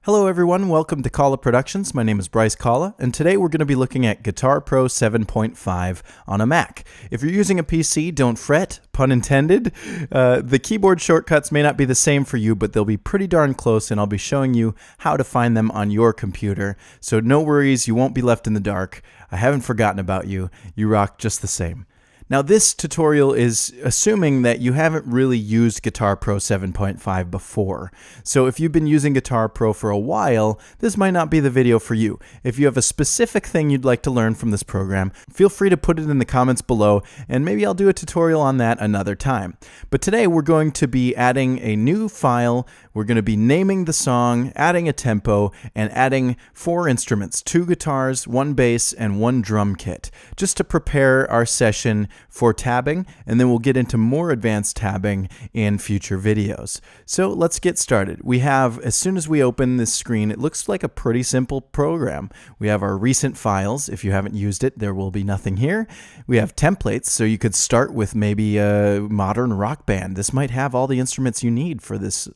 Hello everyone, welcome to Kalal Productions. My name is Bryce Kalal, and today we're going to be looking at Guitar Pro 7.5 on a Mac. If you're using a PC, don't fret, pun intended. The keyboard shortcuts may not be the same for you, but they'll be pretty darn close, and I'll be showing you how to find them on your computer. So no worries, you won't be left in the dark. I haven't forgotten about you. You rock just the same. Now this tutorial is assuming that you haven't really used Guitar Pro 7.5 before. So if you've been using Guitar Pro for a while, this might not be the video for you. If you have a specific thing you'd like to learn from this program, feel free to put it in the comments below, and maybe I'll do a tutorial on that another time. But today we're going to be adding a new file. We're going to be naming the song, adding a tempo, and adding 4 instruments, 2 guitars, 1 bass, and 1 drum kit, just to prepare our session for tabbing, and then we'll get into more advanced tabbing in future videos. So let's get started. We have, as soon as we open this screen, it looks like a pretty simple program. We have our recent files. If you haven't used it, there will be nothing here. We have templates, so you could start with maybe a modern rock band. This might have all the instruments you need for this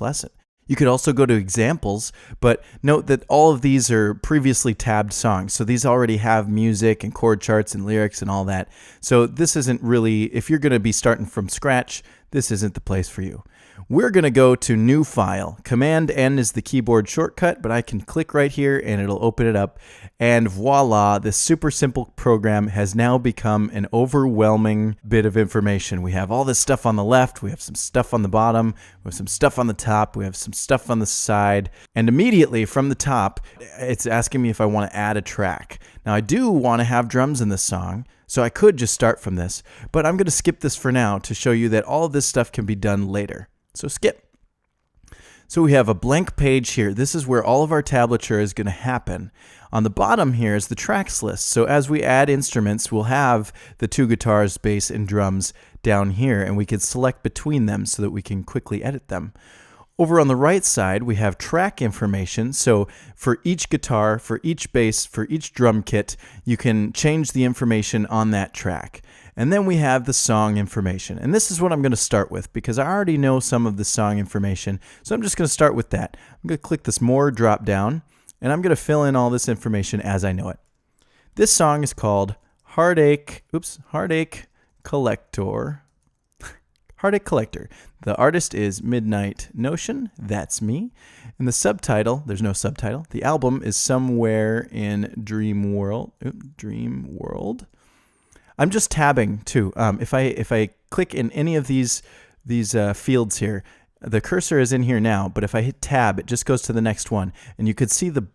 lesson. You could also go to examples, but note that all of these are previously tabbed songs. So these already have music and chord charts and lyrics and all that. So this isn't really, if you're going to be starting from scratch, this isn't the place for you. We're going to go to New File. Command N is the keyboard shortcut, but I can click right here and it'll open it up. And voila, this super simple program has now become an overwhelming bit of information. We have all this stuff on the left, we have some stuff on the bottom, we have some stuff on the top, we have some stuff on the side, and immediately from the top, it's asking me if I want to add a track. Now I do want to have drums in this song, so I could just start from this, but I'm going to skip this for now to show you that all of this stuff can be done later. So skip. So we have a blank page here. This is where all of our tablature is going to happen. On the bottom here is the tracks list. So as we add instruments, we'll have the 2 guitars, bass, and drums down here, and we can select between them so that we can quickly edit them. Over on the right side, we have track information. So for each guitar, for each bass, for each drum kit, you can change the information on that track. And then we have the song information. And this is what I'm going to start with because I already know some of the song information. So I'm just going to start with that. I'm going to click this More drop down, and I'm going to fill in all this information as I know it. This song is called Heartache Collector. Heartache Collector. The artist is Midnight Notion. That's me. And the subtitle, there's no subtitle. The album is Somewhere in Dream World. I'm just tabbing too. If I click in any of these fields here, the cursor is in here now, but if I hit tab, it just goes to the next one. And you could see the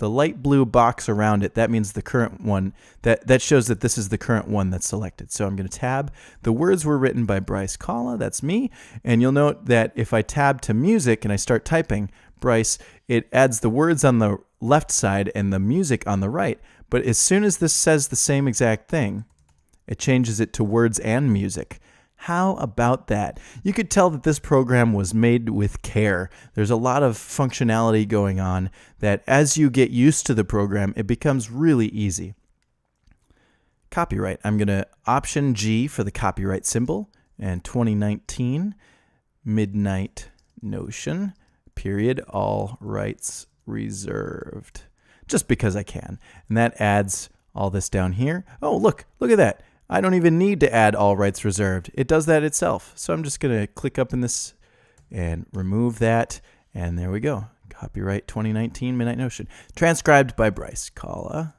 light blue box around it. That means the current one. That shows that this is the current one that's selected. So I'm going to tab. The words were written by Bryce Kalal. That's me. And you'll note that if I tab to music and I start typing Bryce, it adds the words on the left side and the music on the right. But as soon as this says the same exact thing, it changes it to words and music. How about that? You could tell that this program was made with care. There's a lot of functionality going on that as you get used to the program, it becomes really easy. Copyright. I'm going to Option G for the copyright symbol. And 2019, Midnight Notion, period, all rights reserved. Just because I can. And that adds all this down here. Oh, look at that. I don't even need to add all rights reserved. It does that itself. So I'm just going to click up in this and remove that. And there we go. Copyright 2019 Midnight Notion. Transcribed by Bryce Kalal.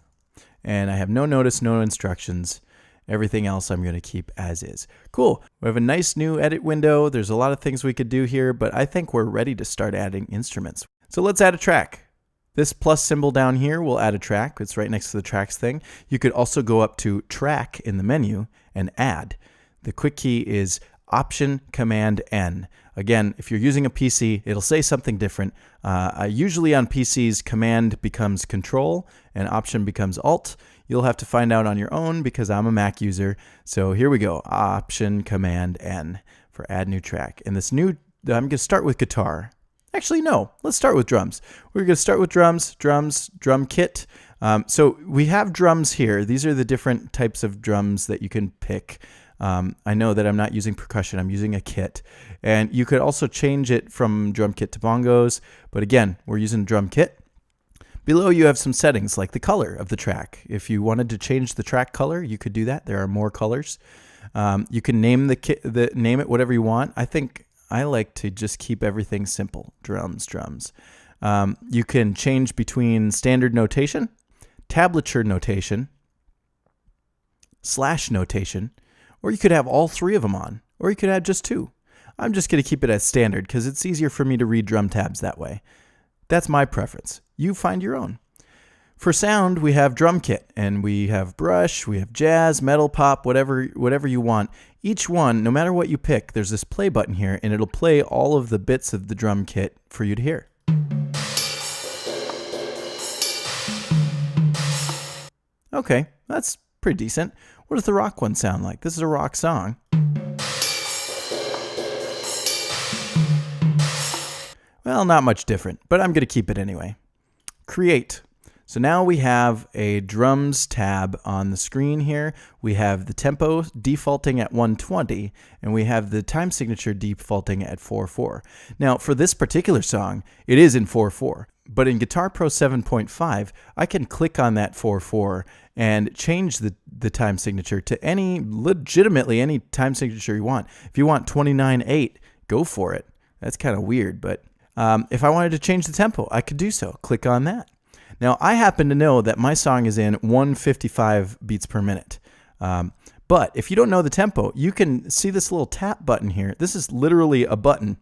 And I have no notice, no instructions. Everything else I'm going to keep as is. Cool. We have a nice new edit window. There's a lot of things we could do here, but I think we're ready to start adding instruments. So let's add a track. This plus symbol down here will add a track. It's right next to the tracks thing. You could also go up to track in the menu and add. The quick key is Option Command N. Again, if you're using a PC, it'll say something different. Usually on PCs, Command becomes Control and Option becomes Alt. You'll have to find out on your own because I'm a Mac user. So here we go. Option Command N for add new track. And this new, I'm going to start with guitar. Actually, no. Let's start with drums. We're going to start with drums, drum kit. So we have drums here. These are the different types of drums that you can pick. I know that I'm not using percussion, I'm using a kit. And you could also change it from drum kit to bongos, but again, we're using drum kit. Below you have some settings like the color of the track. If you wanted to change the track color, you could do that. There are more colors. You can name name it whatever you want. I think I like to just keep everything simple. Drums. You can change between standard notation, tablature notation, slash notation, or you could have all three of them on, or you could add just two. I'm just going to keep it as standard because it's easier for me to read drum tabs that way. That's my preference. You find your own. For sound, we have drum kit, and we have brush, we have jazz, metal, pop, whatever you want. Each one, no matter what you pick, there's this play button here, and it'll play all of the bits of the drum kit for you to hear. Okay, that's pretty decent. What does the rock one sound like? This is a rock song. Well, not much different, but I'm going to keep it anyway. Create. So now we have a drums tab on the screen here. We have the tempo defaulting at 120, and we have the time signature defaulting at 4/4. Now, for this particular song, it is in 4/4, but in Guitar Pro 7.5, I can click on that 4/4 and change the time signature to legitimately any time signature you want. If you want 29/8, go for it. That's kind of weird, but if I wanted to change the tempo, I could do so. Click on that. Now, I happen to know that my song is in 155 beats per minute. But if you don't know the tempo, you can see this little tap button here. This is literally a button,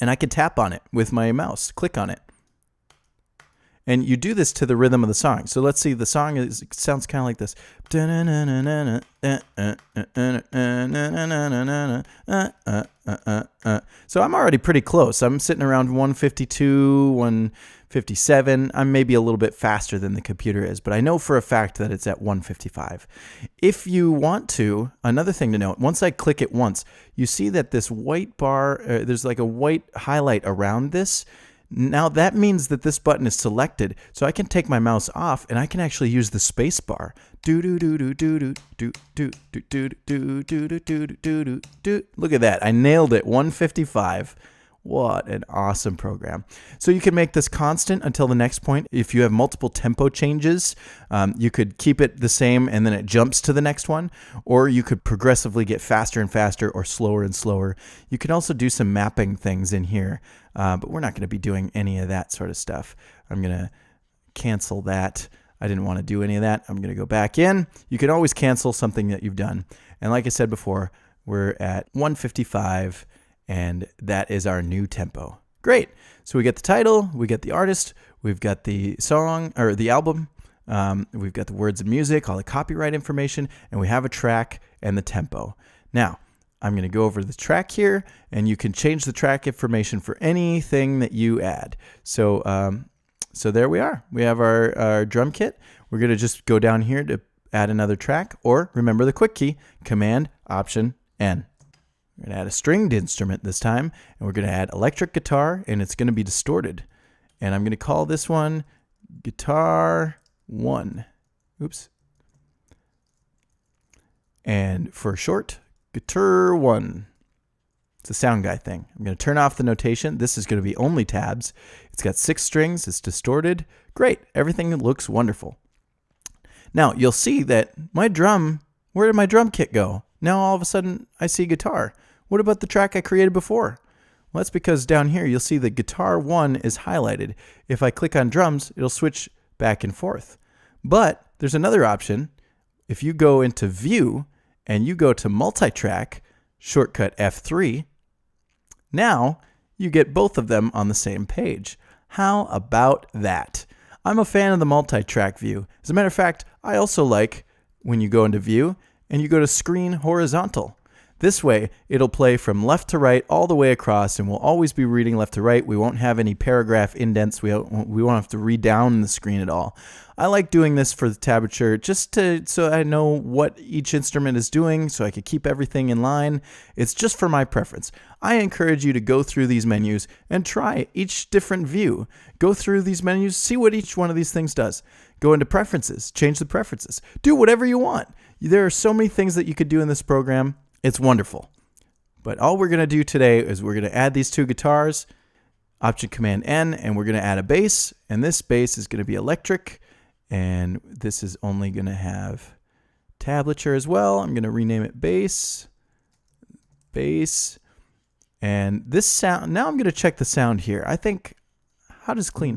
and I can tap on it with my mouse. Click on it. And you do this to the rhythm of the song. So let's see, the song sounds kind of like this. So I'm already pretty close. I'm sitting around 152, 157. I'm maybe a little bit faster than the computer is, but I know for a fact that it's at 155. If you want to, another thing to note, once I click it once, you see that this white bar, there's like a white highlight around this. Now that means that this button is selected, so I can take my mouse off and I can actually use the space bar. Look at that. I nailed it. 155. What an awesome program. So you can make this constant until the next point. If you have multiple tempo changes, you could keep it the same and then it jumps to the next one, or you could progressively get faster and faster or slower and slower. You can also do some mapping things in here, but we're not going to be doing any of that sort of stuff. I'm going to cancel that. I didn't want to do any of that. I'm going to go back in. You can always cancel something that you've done. And like I said before, we're at 155. And that is our new tempo. Great. So we get the title, we get the artist, we've got the song or the album, we've got the words and music, all the copyright information, and we have a track and the tempo. Now, I'm going to go over the track here, and you can change the track information for anything that you add. So there we are. We have our drum kit. We're going to just go down here to add another track, or remember the quick key, Command, Option, N. We're going to add a stringed instrument this time, and we're going to add electric guitar, and it's going to be distorted. And I'm going to call this one Guitar 1. Oops. And for short, Guitar 1. It's a sound guy thing. I'm going to turn off the notation. This is going to be only tabs. It's got 6 strings. It's distorted. Great. Everything looks wonderful. Now, you'll see that my drum, where did my drum kit go? Now all of a sudden I see guitar. What about the track I created before? Well, that's because down here you'll see the Guitar 1 is highlighted. If I click on drums, it'll switch back and forth. But there's another option. If you go into View and you go to Multitrack, shortcut F3, now you get both of them on the same page. How about that? I'm a fan of the Multitrack view. As a matter of fact, I also like when you go into View and you go to Screen Horizontal. This way, it'll play from left to right all the way across, and we'll always be reading left to right. We won't have any paragraph indents. We won't have to read down the screen at all. I like doing this for the tablature just so I know what each instrument is doing, so I can keep everything in line. It's just for my preference. I encourage you to go through these menus and try each different view. Go through these menus, see what each one of these things does. Go into preferences, change the preferences. Do whatever you want. There are so many things that you could do in this program. It's wonderful. But all we're going to do today is we're going to add these two guitars, Option Command N, and we're going to add a bass. And this bass is going to be electric. And this is only going to have tablature as well. I'm going to rename it bass. Bass. And this sound, now I'm going to check the sound here. I think, how does clean?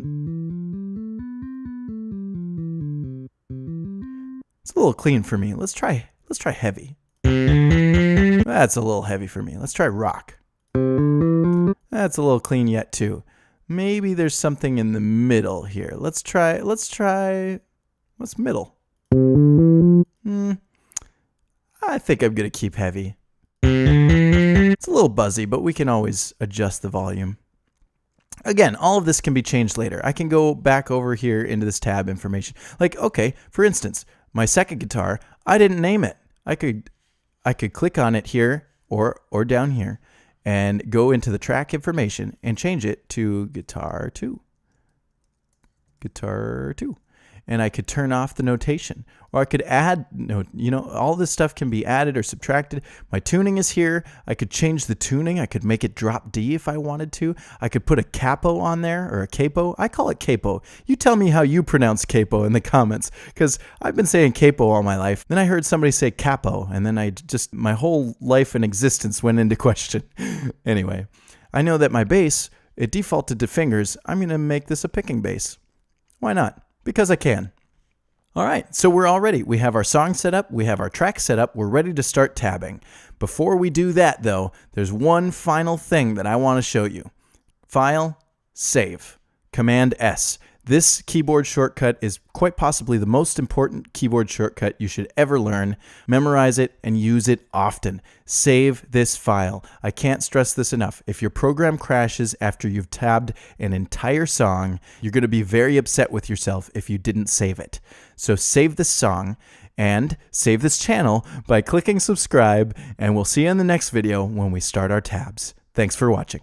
It's a little clean for me. Let's try heavy. That's a little heavy for me. Let's try rock. That's a little clean yet too. Maybe there's something in the middle here. Let's try, what's middle? I think I'm going to keep heavy. It's a little buzzy, but we can always adjust the volume. Again, all of this can be changed later. I can go back over here into this tab information. Like, okay, for instance, my second guitar, I didn't name it. I could click on it here or down here and go into the track information and change it to guitar 2. Guitar 2. And I could turn off the notation, or I could add note. All this stuff can be added or subtracted. My tuning is here. I could change the tuning. I could make it drop D if I wanted to. I could put a capo on there, or a capo. I call it capo. You tell me how you pronounce capo in the comments, because I've been saying capo all my life. Then I heard somebody say capo, and then my whole life and existence went into question. Anyway, I know that my bass, it defaulted to fingers. I'm going to make this a picking bass. Why not? Because I can. All right, so we're all ready. We have our song set up. We have our track set up. We're ready to start tabbing. Before we do that, though, there's one final thing that I want to show you. File, save, Command S. This keyboard shortcut is quite possibly the most important keyboard shortcut you should ever learn. Memorize it and use it often. Save this file. I can't stress this enough. If your program crashes after you've tabbed an entire song, you're going to be very upset with yourself if you didn't save it. So save this song and save this channel by clicking subscribe, and we'll see you in the next video when we start our tabs. Thanks for watching.